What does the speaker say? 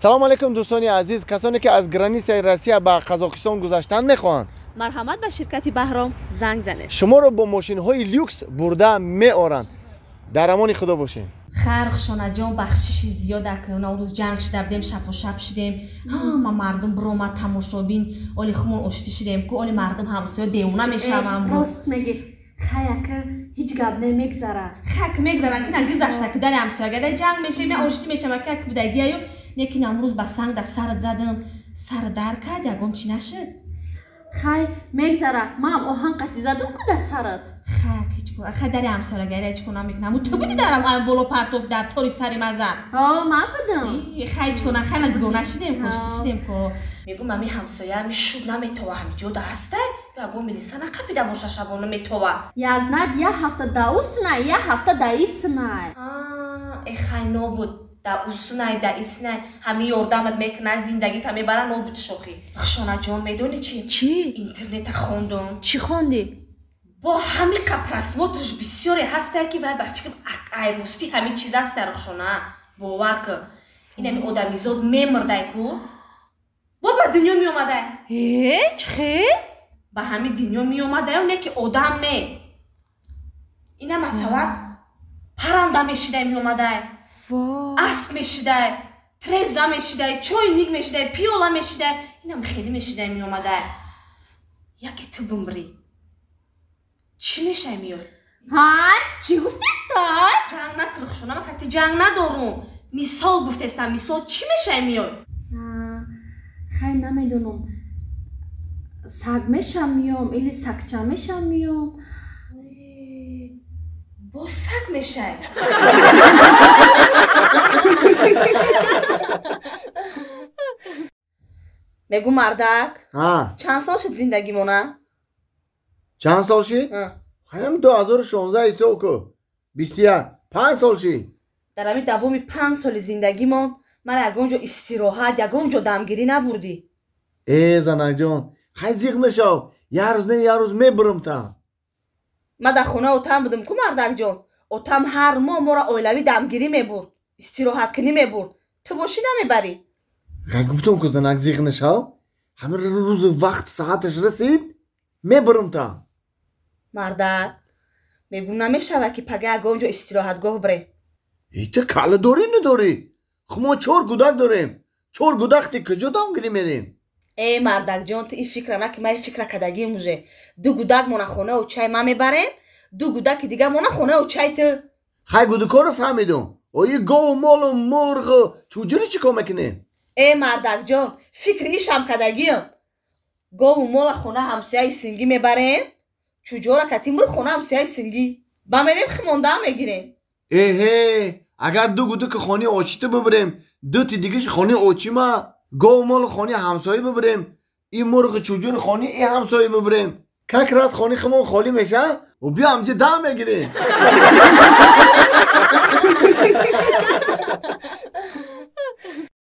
سلام علیکم دوستان عزیز. کسانی که از گرانیسه روسیه به قزاقستان گذشتن میخواهند مرحمت به شرکت بهرام زنگ زنید. شما رو با ماشین های لوکس برده میآرند. در امان خدا باشین. خیر خشانه جان بخشش زیاده که اون روز جنگ شده بودیم شب و شب شدیم ما مردم برآمد تماشابین اولی خمون اشتی شدیم که اولی مردم همسایه دیوونه میشوند. راست میگی خیلی که هیچ گپ نمیگذره. خک میگذره که نگذشته که در همسایه در جنگ میشه من اشتی میشم که بوده دیگه نیکی امروز با سنگ در سرت زدم سر در کرد یگام چی نشد. خیلی میگذره من هم آهن قطی زدم که در سرت. خیلی داری همسایه گره هیچ کنم میکنم تو بودی دارم این بولو پرتوف در طوری سری مزن من بودم خیلی کنم خیلی دیگه نشیدیم کشتی شدیم که میگم امی همسایه همی شود نمیتوه همی جوده هسته یا اگه میلیسانه قپیده باشه شبانه میتوه یزند یه هفته داوس نه یه هفته دایس نه ای خیلی نبود داوس نه دایس نه همی یردمت میکنه زندگی تا میبره نبود شوخی خشانه جان میدونی چی؟ اینترنت خوندم. چی خوندی؟ با همین قپرسموتش بسیاری هسته که و به فکر ایرosتی همین چیز هست درخشانه باور که این همین آدمی زاد میمرده که با دنیا می اومده چخی؟ با همین دنیا می اومده و نه که آدم نه این مثلا پرنده میشیده می اومده اسب میشیده ترزه میشیده چای نیگ میشیده پیولا میشیده این هم خیلی میشیده می اومده یکی تو بمری چی میشه میاد؟ چی گفتی استای؟ جنگ نکرخ شونم که جنگ ندارم مثال گفته استم مثال چی میشه میاد؟ خیلی نمیدونم سگ میشم میام ایلی سگچه میشم میام با سگ میشه میگو مردک چند سال شد زندگی مونه؟ چند سال شد؟ خیلی 2016 ایسا که 25 سال شد. در همین دومی 5 سال زندگی من یگونجا استراحت یگونجا دمگیری نبردی. زنک جان خیلی زیغ نشو یه روز نه یه روز میبرم تا من در خونه اوتم بودم که مردک جان اوتم هر ماه ما را اولوی دمگیری میبرد استراحت کنی میبرد تو باشی نمیبری. گفتم که زنک زیغ نشو همه روز وقت ساعتش رسید میبرم تا مردک میگم نمیشه که پگه اگونجا استراحتگاه بره. ایتا کله داری نداری؟ خب ما 4 گودک داریم 4 گودک کجا دمگیری میریم؟ مردک جان تو این فکر نه که من این فکر کدگی موزه 2 گودک مونه خونه و چای ما میبریم 2 گودک دیگه مونه خونه و چای تو خیلی گودکا رو فهمیدم آیه گاو مال و مرغ چجوری چیکار میکنیم؟ مردک جان فکر ایشم کدگیم گاو و مال خونه همسایه سنگی میبریم چجورا که تیمور خونه همسایه سنگی با میریم خمانده هم میگیریم. اگر 2 گودک خانه آچیته ببریم 2 تا دیگه خانه آچی ما گاو مال خانه همسایه ببریم این مرغ چجور خانه این همسایه ببریم کک راست خانه خمون خالی میشه و بیا همجه دم میگیریم.